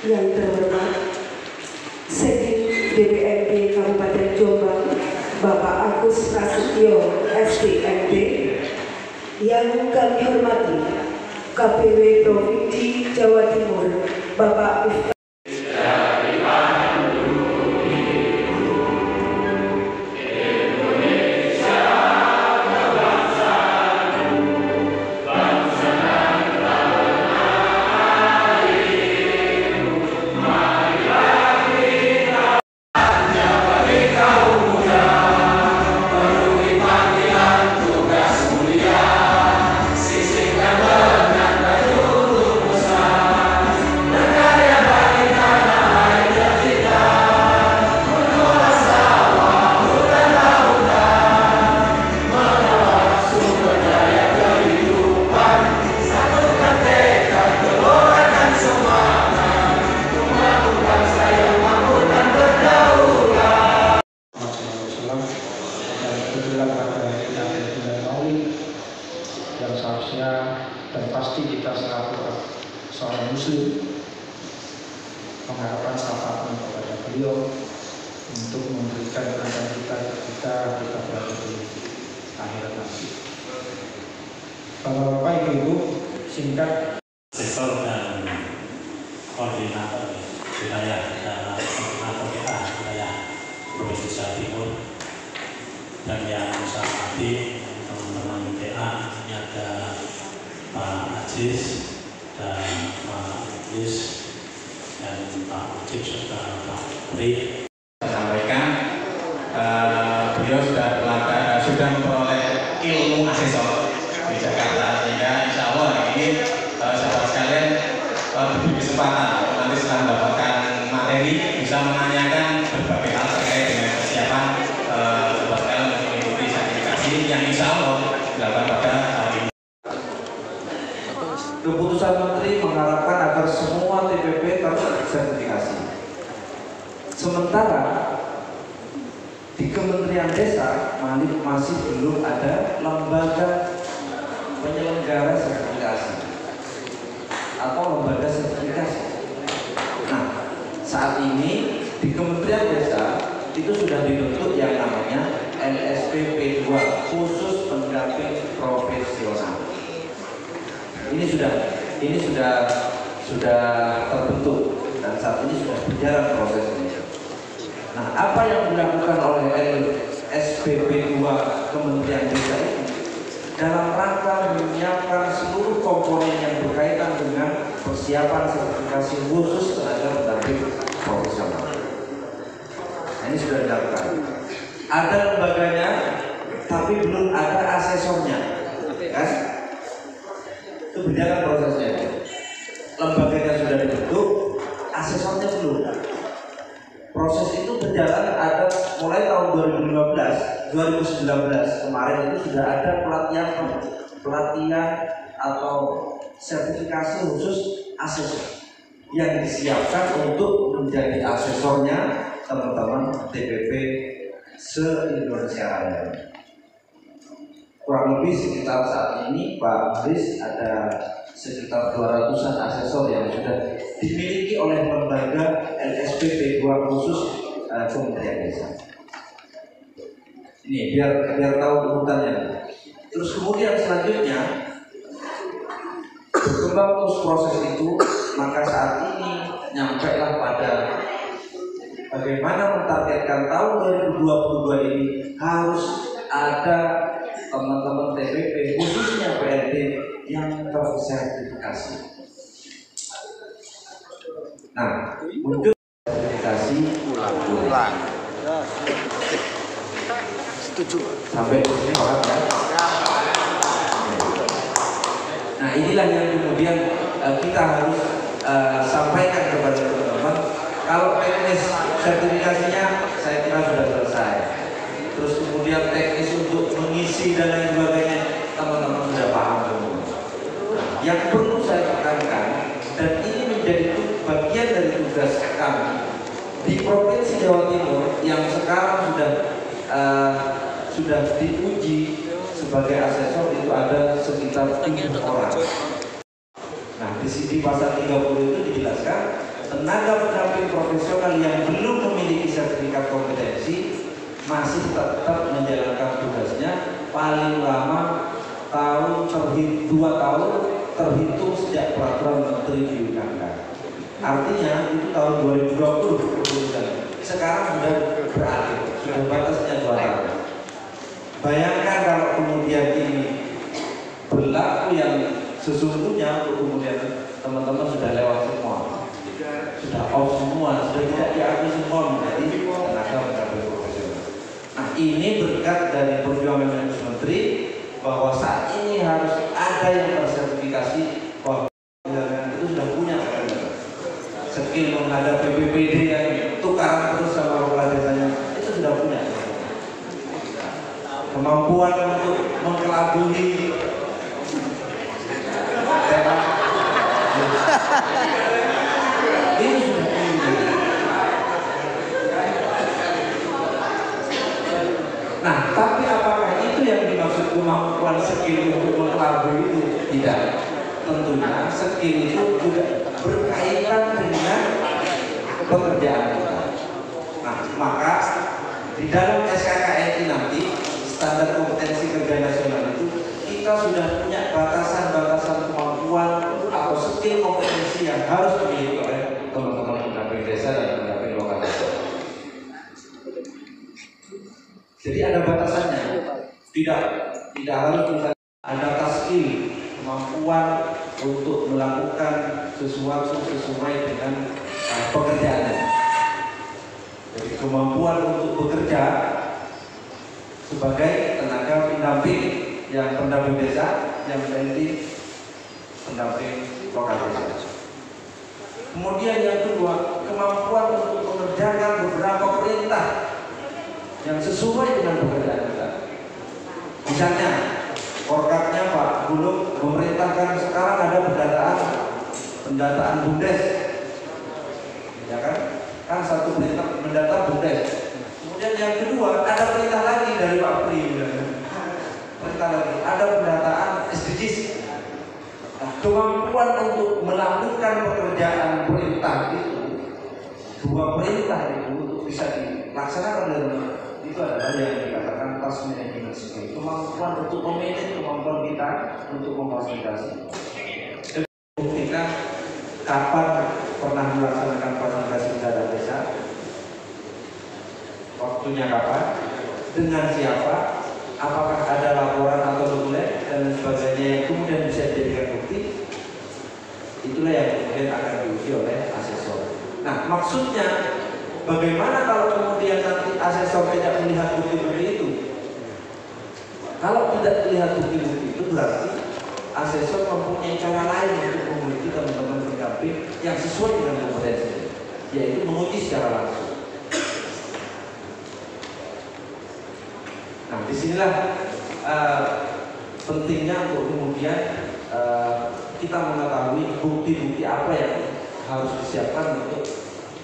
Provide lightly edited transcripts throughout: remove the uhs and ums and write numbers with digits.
Yang terhormat Sekjen DPRD Kabupaten Jombang Bapak Agus Prasetyo SPMD, yang kami hormati KPW Provinsi Jawa Timur Bapak Miftah yang seharusnya dan pasti kita selaku seorang muslim mengharapkan syafaat kepada beliau untuk memberikan kepada kita berada di akhirat nanti. Bapak-bapak, ibu-ibu, singkat sektor dan koordinator wilayah dan koordinator kita wilayah Provinsi Jawa Timur, dan yang saya hormati teman-teman PA, ini ada Pak Aziz dan Pak Yus dan Pak Ucip serta Pak Pri. Sampaikan beliau sudah memperoleh ilmu asesor di Jakarta, sehingga insya Allah ini sahabat sekalian diberi kesempatan nanti setelah mendapatkan materi bisa menanyakan berbagai hal terkait dengan persiapan sahabat sekalian untuk mengikuti sertifikasi yang insya Allah dilakukan pada hari ini. Keputusan Menteri mengharapkan agar semua TPP tersertifikasi. Sementara di Kementerian Desa masih belum ada lembaga penyelenggara sertifikasi atau lembaga sertifikasi. Nah, saat ini di Kementerian Desa itu sudah dibentuk yang namanya LSPP 2, khusus pendamping profesional. Ini sudah terbentuk dan saat ini sudah berjalan prosesnya. Nah, apa yang dilakukan oleh LSPP 2 Kementerian Desa ini dalam rangka menyiapkan seluruh komponen yang berkaitan dengan persiapan sertifikasi khusus tenaga pendamping profesional. Nah, ini sudah dilakukan. Ada lembaganya, tapi belum ada asesornya, kan? Itu berjalan prosesnya. Lembaganya sudah dibentuk, asesornya belum. Proses itu berjalan, ada mulai tahun 2019 kemarin itu sudah ada pelatihan atau sertifikasi khusus asesor yang disiapkan untuk menjadi asesornya teman-teman TPP se-Indonesia Raya. Kurang lebih sekitar saat ini Pak Haris ada sekitar 200-an asesor yang sudah dimiliki oleh lembaga LSPP 2 khusus Kementerian Desa. Ini biar tahu urutannya. Terus kemudian selanjutnya berkembang terus proses itu, maka saat ini nyampailah pada bagaimana ditargetkan tahun 2022 ini harus ada teman-teman TPP khususnya PLT yang tersertifikasi. Nah, muncul sertifikasi ulang. Setuju. Sampai di sini orang ya. Nah, inilah yang kemudian kita harus sampaikan kepada teman-teman. Kalau teknis sertifikasinya saya kira sudah selesai. Terus kemudian teknis untuk mengisi dan lain sebagainya teman-teman sudah paham semua. Yang perlu saya tekankan, dan ini menjadi bagian dari tugas kami di Provinsi Jawa Timur yang sekarang sudah diuji sebagai asesor, itu ada sekitar 7 orang. Nah, di sini pasal 30 itu dijelaskan tenaga pendamping profesional yang belum memiliki sertifikat kompetensi masih tetap menjalankan tugasnya paling lama 2 tahun terhitung sejak peraturan Menteri diundangkan. Artinya itu tahun 2020 sekarang sudah berakhir, sudah batasnya 2 tahun. Bayangkan kalau kemudian ini berlaku yang sesungguhnya, kemudian teman-teman sudah lewat semua, sudah off semua, sudah tidak diakui semua menjadi tenaga pendamping profesional. Nah, ini berkat dari perjuangan Menteri bahwa saat ini harus ada yang tersertifikasi bahwa itu sudah punya skill menghadapi BPD yang tukaran terus sama kepala desanya, itu sudah punya kemampuan untuk mengkelabui ini sudah punya. Nah, tapi apakah itu yang dimaksud kemampuan skill untuk mengkelabui itu? Tidak. Tentunya skill itu juga berkaitan dengan pekerjaan kita. Nah, maka di dalam SKKNI nanti standar kompetensi kerja nasional itu kita sudah punya batasan-batasan kemampuan atau skill kompetensi yang harus dimiliki oleh teman-teman pendamping desa dan pendamping lokal desa. Jadi ada batasannya. Tidak harus misalnya ada skill kemampuan untuk melakukan sesuatu sesuai dengan pekerjaannya. Jadi kemampuan untuk bekerja sebagai tenaga pendamping yang pendamping desa, yang menjadi pendamping lokal desa. Kemudian yang kedua, kemampuan untuk mengerjakan beberapa perintah yang sesuai dengan pekerjaan kita. Misalnya, Korkatnya Pak Bulog memerintahkan sekarang ada pendataan BUMDes, ya kan satu perintah mendata BUMDes. Kemudian yang kedua ada perintah lagi dari Pak Pri, perintah lagi ada pendataan SDGs. Nah, kemampuan untuk melakukan pekerjaan perintah itu, 2 perintah itu untuk bisa dilaksanakan dengan itu adalah yang dikatakan task management skill, kemampuan untuk memanage, kemampuan kita untuk memfasilitasi. Dan buktikan kapan pernah melaksanakan fasilitasi dana desa, waktunya kapan, dengan siapa, apakah ada laporan atau dokumen dan sebagainya yang kemudian bisa dijadikan bukti. Itulah yang kemudian akan diuji oleh asesor. Nah, maksudnya bagaimana kalau kemudian nanti asesor tidak melihat bukti-bukti itu? Kalau tidak melihat bukti-bukti itu berarti asesor mempunyai cara lain untuk menguji teman-teman pendamping yang sesuai dengan kompetensi, yaitu menguji secara langsung. Nah, disinilah pentingnya untuk kemudian kita mengetahui bukti-bukti apa yang harus disiapkan untuk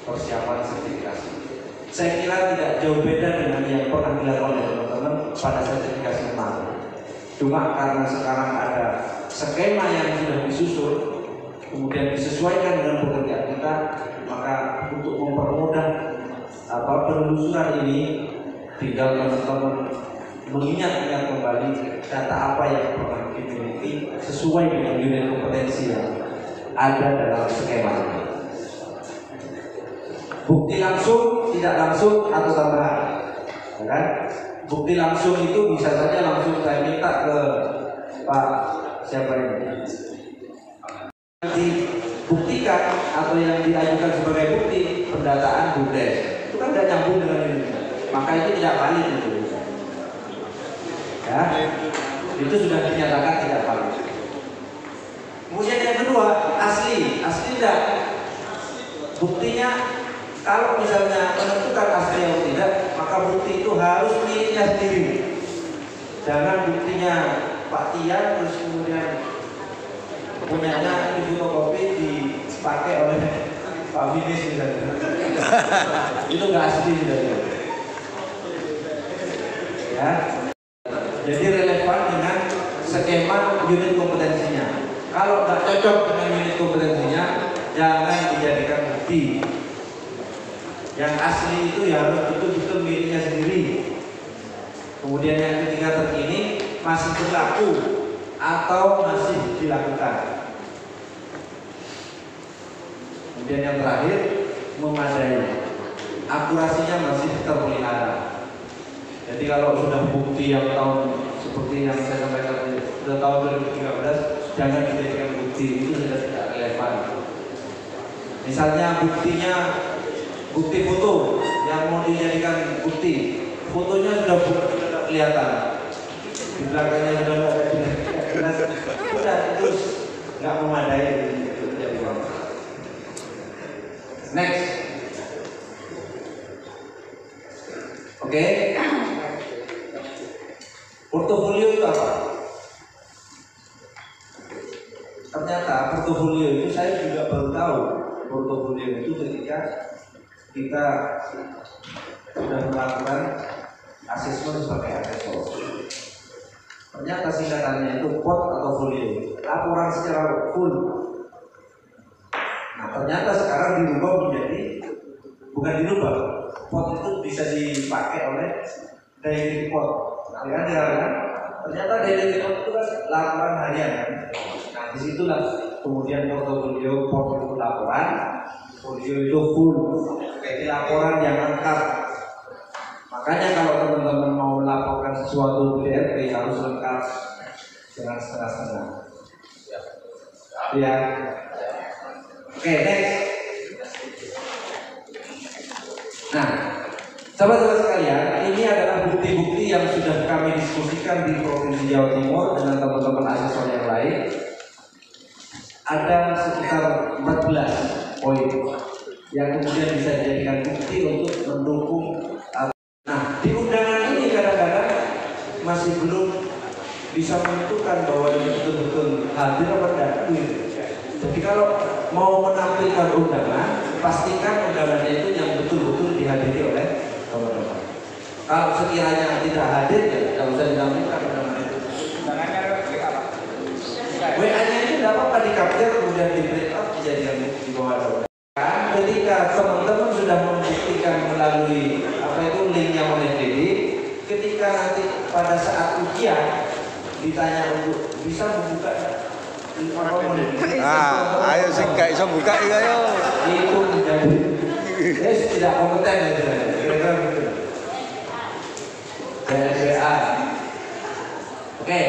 persiapan sertifikasi. Saya kira tidak jauh beda dengan yang pernah dilakukan oleh teman-teman pada sertifikasi kemarin. Cuma karena sekarang ada skema yang sudah disusun, kemudian disesuaikan dengan pekerjaan kita, maka untuk mempermudah penelusuran ini, tinggal teman-teman mengingat-ingat kembali data apa yang pernah dimiliki sesuai dengan unit kompetensi yang ada dalam skema ini. Bukti langsung, tidak langsung, atau tambahan, ya kan? Bukti langsung itu bisa saja langsung saya minta ke Pak siapa ini, dibuktikan atau yang diajukan sebagai bukti pendataan BUMDes itu kan tidak nyambung dengan ini, maka itu tidak valid itu, ya, itu sudah dinyatakan tidak valid. Kemudian yang kedua, asli tidak, buktinya kalau misalnya menentukan asli atau tidak, maka bukti itu harus miliknya sendiri, jangan buktinya Pak Tian terus kemudian punyanya di fotokopi dipakai oleh Pak Finis misalnya. Itu nggak asli sebenarnya. Ya. Jadi relevan dengan skema unit kompetensinya. Kalau nggak cocok dengan unit kompetensinya, jangan dijadikan bukti. Yang asli itu ya harus betul-betul miliknya sendiri. Kemudian yang ketiga terkini masih berlaku atau masih dilakukan. Kemudian yang terakhir memadai, akurasinya masih terpelihara. Jadi kalau sudah bukti yang tahun seperti yang saya sampaikan tadi, sudah tahun 2013, jangan dijadikan bukti, itu sudah tidak relevan. Misalnya buktinya bukti foto yang mau dijadikan bukti, fotonya sudah kelihatan, di belakangnya sudah jelas, sudah terus nggak memadai. Next, oke. Portofolio itu apa? Ternyata portofolio itu saya juga baru tahu. Portofolio itu ketika kita sudah melakukan asesmen sebagai asesor. Ternyata singkatannya itu pot atau folio, laporan secara full. Nah, ternyata sekarang dirubah menjadi, bukan dirubah, pot itu bisa dipakai oleh daily report. Ya, ternyata daily report itu kan laporan harian. Nah, disitulah kemudian portofolio, pot itu laporan, folio itu full, jadi laporan yang lengkap. Makanya kalau teman-teman mau melaporkan sesuatu ke DRP harus lengkap, jangan setengah-setengah. Ya. Oke, next. Nah, sahabat-sahabat sekalian, ini adalah bukti-bukti yang sudah kami diskusikan di Provinsi Jawa Timur dengan teman-teman asesor yang lain. Ada sekitar 14 poin yang kemudian bisa dijadikan bukti untuk mendukung. Nah, di undangan ini kadang-kadang masih belum bisa menentukan bahwa ini betul-betul hadir atau tidak. Jadi kalau mau menampilkan undangan, pastikan undangannya itu yang betul-betul dihadiri oleh teman-teman. Kalau sekiranya tidak hadir, ya tidak usah ditampilkan undangan itu. Undangannya WA apa? WA-nya itu tidak apa-apa di-capture kemudian di-print out dijadikan di bawah. Ketika teman-teman sudah membuktikan melalui apa itu linknya oleh Dedi, ketika nanti pada saat ujian ditanya untuk bisa membuka ayo sing gak iso buka iki ayo. Itu menjadi tidak kompeten itu. Kira-kira begitu. WA. Oke.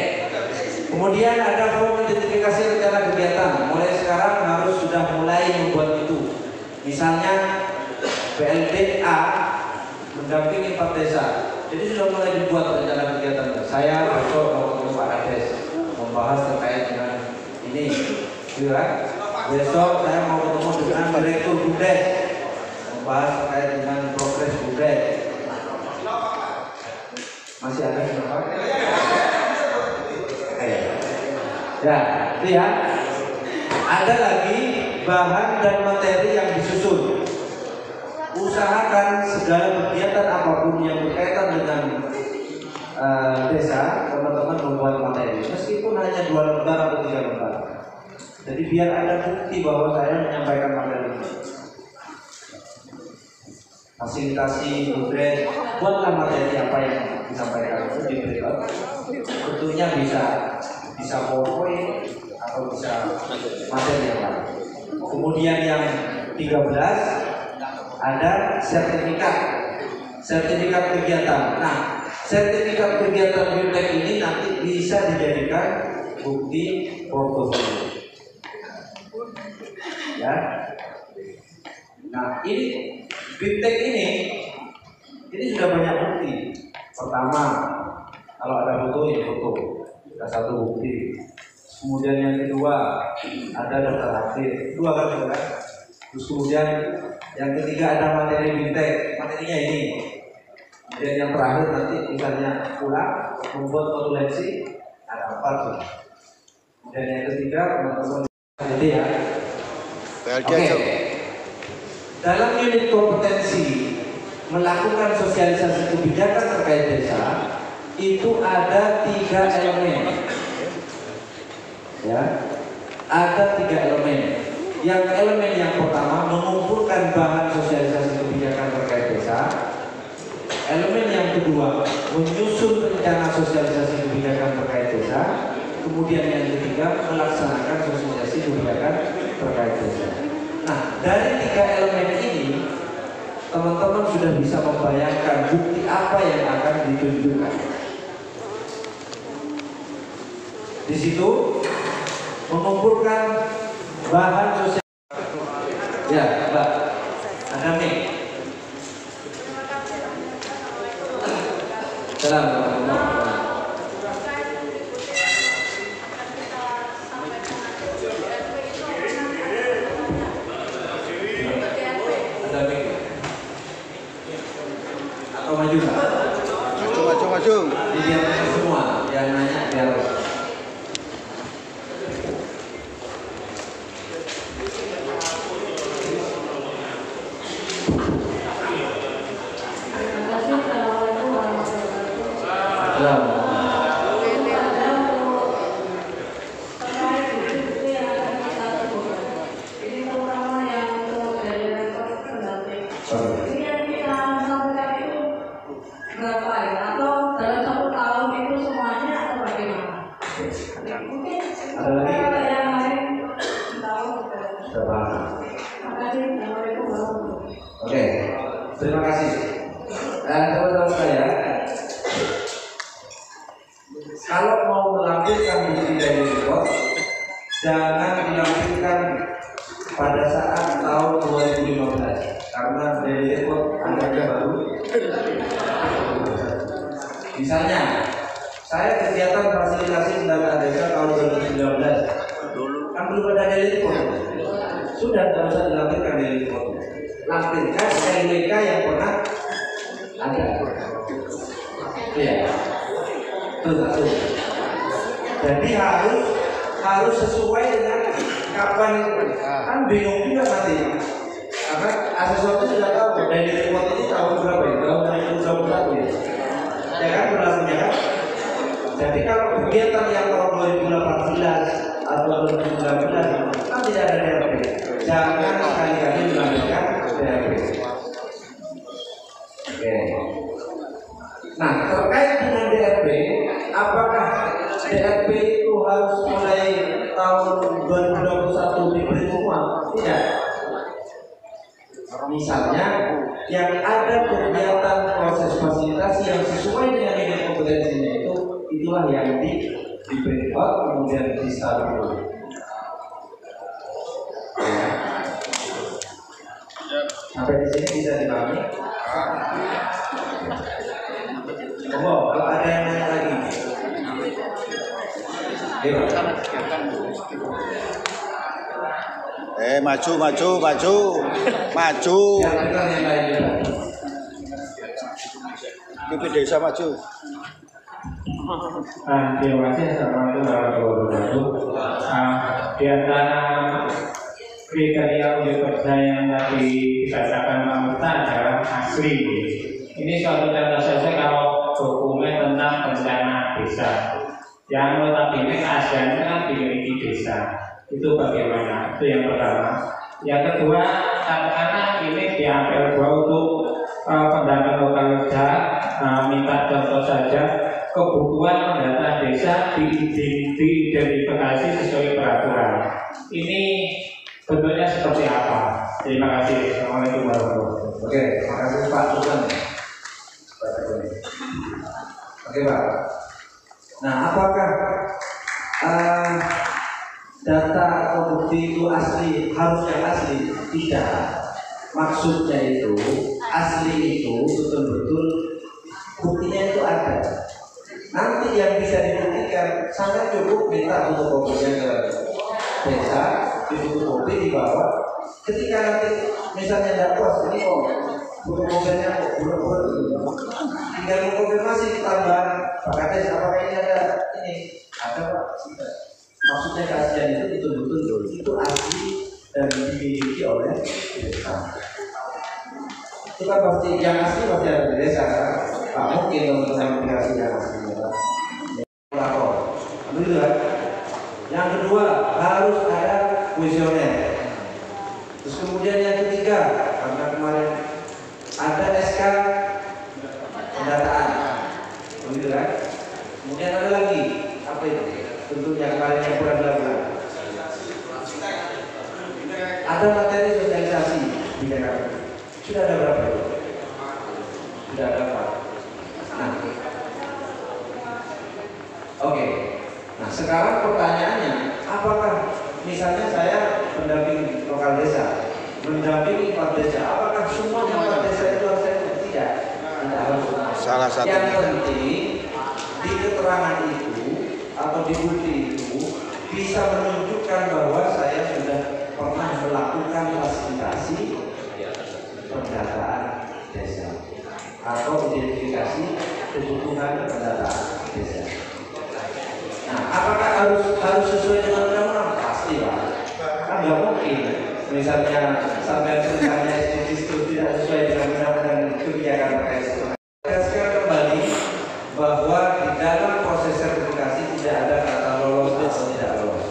Kemudian ada form identifikasi rencana kegiatan. Mulai sekarang harus sudah mulai membuat itu. Misalnya PLDA mendampingi 4 desa. Jadi sudah mulai dibuat rencana kegiatan. Saya besok mau ketemu Pak Kades membahas terkait dengan ini. Ya. Besok saya mau ketemu dengan Direktur BUMDes membahas terkait dengan progres BUMDes. Masih ada siapa? Ya, lihat. Ada lagi bahan dan materi yang disusun. Usahakan segala kegiatan apapun yang berkaitan dengan desa, teman-teman membuat materi. Meskipun hanya 2 lembar atau 3 lembar. Jadi biar ada bukti bahwa saya menyampaikan materi. Fasilitasi, budget, buatlah materi apa yang disampaikan itu diberitahu. Tentunya bisa PowerPoint atau bisa materi yang lain. Kemudian yang 13 ada sertifikat kegiatan. Nah, sertifikat kegiatan BIMTEK ini nanti bisa dijadikan bukti portofolio. Ya. Nah, ini BIMTEK ini sudah banyak bukti. Pertama, kalau ada foto, ini foto, ada satu bukti. Kemudian yang kedua, ada daftar hadir, dua kan juga. Terus kemudian yang ketiga ada materi BIMTEK, materinya ini. Kemudian yang terakhir nanti misalnya pulang membuat notulensi, ada apa tuh? Kemudian yang ketiga teman-teman jadi ya. Oke. Dalam unit kompetensi melakukan sosialisasi kebijakan terkait desa itu ada 3 elemen. Ya, ada 3 elemen. Yang elemen yang pertama mengumpulkan bahan sosialisasi kebijakan terkait desa. Elemen yang kedua menyusun rencana sosialisasi kebijakan terkait desa. Kemudian yang ketiga melaksanakan sosialisasi kebijakan terkait desa. Nah, dari 3 elemen ini teman-teman sudah bisa membayangkan bukti apa yang akan ditunjukkan. Di situ mengumpulkan bahan sosial. Ya, Mbak, ada nih. Assalamualaikum. Maju. Biar semua yang nanya biar. Oke, terima kasih. Dan teman-teman saya, kalau mau melampirkan bukti dari report, jangan dilampirkan pada saat tahun 2015 karena dari report anggapnya baru. Misalnya, saya kegiatan fasilitasi pendanaan desa tahun 2019, kan belum ada dari report. Sudah tidak usah dilampirkan dari report. Lampirkan LWK yang pernah ada. Iya, betul. Jadi harus sesuai dengan kapan itu. Kan bingung juga nanti. Karena asesor itu sudah tahu dari report ini tahun berapa ya? Tahun 2021 ya. Ya kan berlakunya kan. Jadi kalau kegiatan yang tahun 2018 atau 2019 kan tidak ada DRP. Jangan sekali-kali melakukan DRP. Oke. Nah, terkait dengan DRP, apakah DRP itu harus mulai tahun 2021 diberi semua? Tidak. Misalnya, yang ada kegiatan proses fasilitasi yang sesuai dengan unit kompetensinya itulah yang diberi kemudian distabil. Sampai di sini bisa dipahami? Kalau ada yang nanya lagi, maju. Pimpin desa maju. Terima kasih. Assalamualaikum warahmatullahi wabarakatuh. Di antara kriteria unjuk kerja yang tadi dikatakan Pak Musta adalah asli. Ini suatu contoh saja kalau dokumen tentang rencana desa yang notabene ASEAN kan dimiliki desa. Itu bagaimana? Itu yang pertama. Yang kedua, katakanlah ini di apel 2 untuk pendanaan lokal kerja, minta contoh saja kebutuhan mendata desa diidentifikasi sesuai peraturan. Ini bentuknya seperti apa? Terima kasih. Assalamualaikum warahmatullahi wabarakatuh. Oke, terima kasih Pak Tuhan. Oke Pak. Nah, apakah data atau bukti itu asli, harus yang asli? Tidak. Maksudnya itu asli itu betul-betul buktinya itu ada. Nanti yang bisa dibuktikan sangat cukup minta fotokopinya ke desa, fotokopi dibawa. Ketika nanti misalnya tidak puas, ini kok fotokopinya kok buruk-buruk, tinggal mengkonfirmasi tambahan Pak Kades, apakah ini ada ini? Ada Pak. Maksudnya keaslian itu betul-betul itu asli dan dimiliki oleh desa. Itu kan pasti yang asli pasti ada di desa. Pak mungkin teman-teman dikasih yang asli. Alhamdulillah. Yang kedua harus ada kuesioner. Terus kemudian yang ketiga, karena kemarin ada SK pendataan. Alhamdulillah. Kemudian ada lagi apa itu? Tentunya kemarin yang kurang dilakukan. Ada materi sosialisasi di Jakarta. Sudah ada berapa? Sudah ada berapa? Nah, oke. Nah, sekarang pertanyaannya, apakah misalnya saya pendamping lokal desa, mendampingi Pak desa, apakah semuanya Pak desa itu harus saya? Tidak, tidak harus. Salah satu. Yang penting di keterangan itu atau di bukti itu bisa menunjukkan bahwa saya sudah pernah melakukan fasilitasi pendataan desa atau identifikasi kebutuhan pendataan desa. Nah, apakah harus sesuai dengan undang-undang? Pasti Pak. Kan nggak mungkin. Misalnya sampai ceritanya itu tidak sesuai dengan undang-undang kebijakan terkait. Tegaskan kembali bahwa di dalam proses sertifikasi tidak ada kata lolos atau tidak lolos.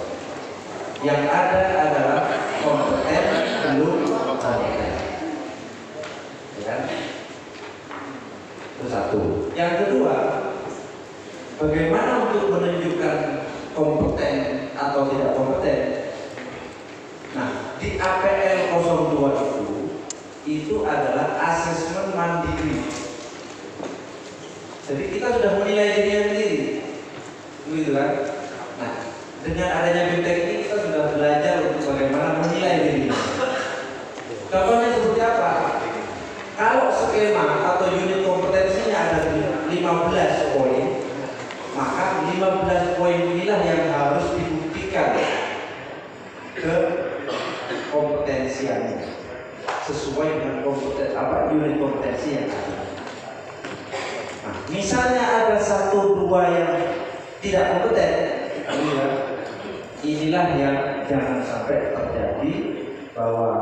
Yang ada adalah kompeten belum kompeten. Ya. Itu satu. Yang kedua, bagaimana untuk menunjukkan kompeten atau tidak kompeten? Nah, di APL 02 itu adalah asesmen mandiri. Jadi kita sudah menilai dirinya sendiri, begitu kan? Nah, dengan adanya BIMTEK ini kita sudah belajar untuk bagaimana menilai dirinya. Contohnya seperti apa? Kalau skema atau unit kompetensinya ada 15 poin, maka 15 poin inilah yang harus dibuktikan ke kompetensinya sesuai dengan unit kompetensi yang ada. Nah, misalnya ada 1-2 yang tidak kompeten, inilah yang jangan sampai terjadi, bahwa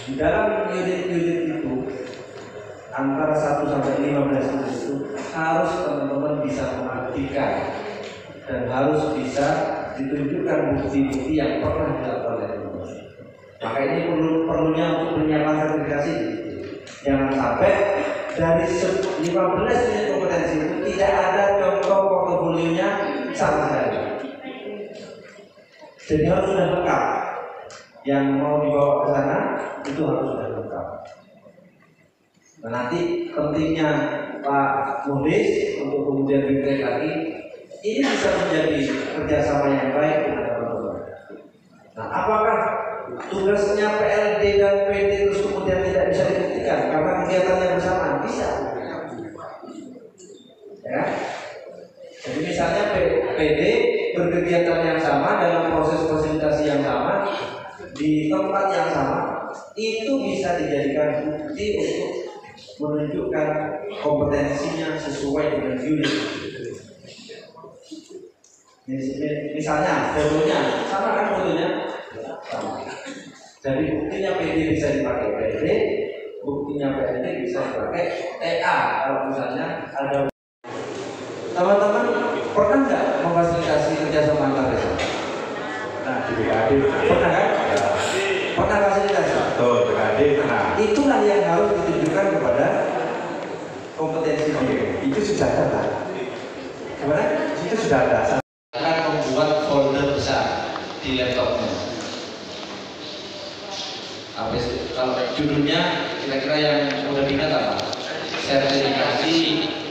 di dalam unit-unit itu antara 1 sampai 15 itu harus teman-teman bisa memastikan dan harus bisa ditunjukkan bukti-bukti yang pernah dilakukan oleh teman-teman. Maka ini perlunya untuk penyiapan sertifikasi. Jangan sampai dari 15 unit kompetensi itu tidak ada contoh portofolionya sama sekali. Jadi harus sudah lengkap. Yang mau dibawa ke sana itu harus sudah lengkap. Nah, nanti pentingnya Pak Muhlis untuk kemudian diberi lagi, ini bisa menjadi kerjasama yang baik dengan teman-teman. Nah, apakah tugasnya PLD dan PD terus kemudian tidak bisa dibuktikan karena kegiatannya bersama? Bisa. Ya. Jadi misalnya PD berkegiatan yang sama dalam proses fasilitasi yang sama di tempat yang sama, itu bisa dijadikan bukti untuk menunjukkan kompetensinya sesuai dengan unit. Misalnya fotonya sama kan, fotonya sama. Jadi buktinya PD bisa dipakai PD, buktinya PLD bisa dipakai TA. Kalau misalnya ada, teman-teman pernah nggak memfasilitasi kerjasama antar desa? Nah, di BKD Pernah kan? Pernah fasilitasi? betul, BKD pernah. Itulah yang harus ditunjukkan kepada kompetensi. Itu sudah ada. Gimana? Itu sudah ada. Akan membuat folder besar di laptopnya. Kalau judulnya kira-kira yang udah ingat apa? Sertifikasi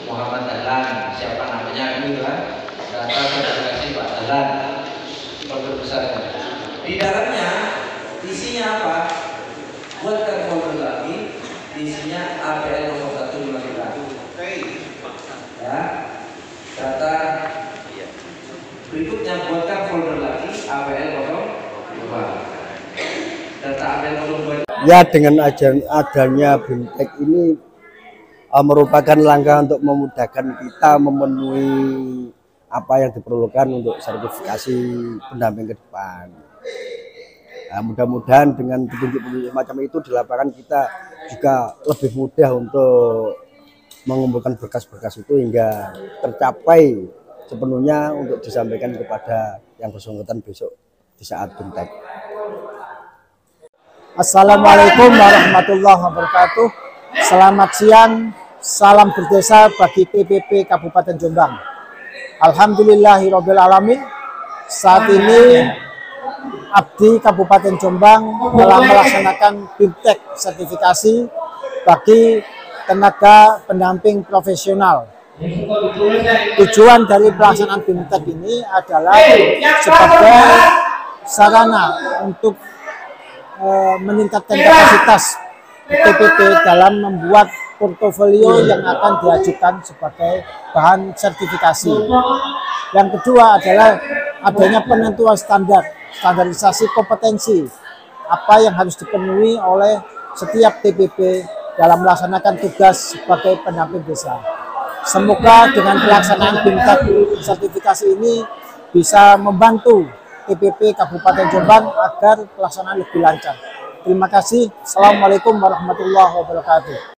Muhammad Dahlan, siapa namanya gitu kan? Data sertifikasi Pak Dahlan, folder besarnya. Di dalamnya isinya apa? Buatkan folder lagi, isinya APL 0153. Ya, data berikutnya buatkan folder lagi APL 02. Data APL 02. Ya, dengan adanya BIMTEK ini merupakan langkah untuk memudahkan kita memenuhi apa yang diperlukan untuk sertifikasi pendamping ke depan. Nah, mudah-mudahan dengan petunjuk-petunjuk macam itu di lapangan kita juga lebih mudah untuk mengumpulkan berkas-berkas itu hingga tercapai sepenuhnya untuk disampaikan kepada yang bersangkutan besok di saat BIMTEK. Assalamualaikum warahmatullahi wabarakatuh. Selamat siang, salam berdesa bagi PPP Kabupaten Jombang. Alhamdulillahirabbil alamin. Saat ini Abdi Kabupaten Jombang telah melaksanakan BIMTEK sertifikasi bagi tenaga pendamping profesional. Tujuan dari pelaksanaan BIMTEK ini adalah sebagai sarana untuk meningkatkan kapasitas PPP dalam membuat portofolio yang akan diajukan sebagai bahan sertifikasi. Yang kedua adalah adanya penentuan standarisasi kompetensi apa yang harus dipenuhi oleh setiap TPP dalam melaksanakan tugas sebagai pendamping desa. Semoga dengan pelaksanaan BIMTEK sertifikasi ini bisa membantu TPP Kabupaten Jombang agar pelaksanaan lebih lancar. Terima kasih. Assalamualaikum warahmatullahi wabarakatuh.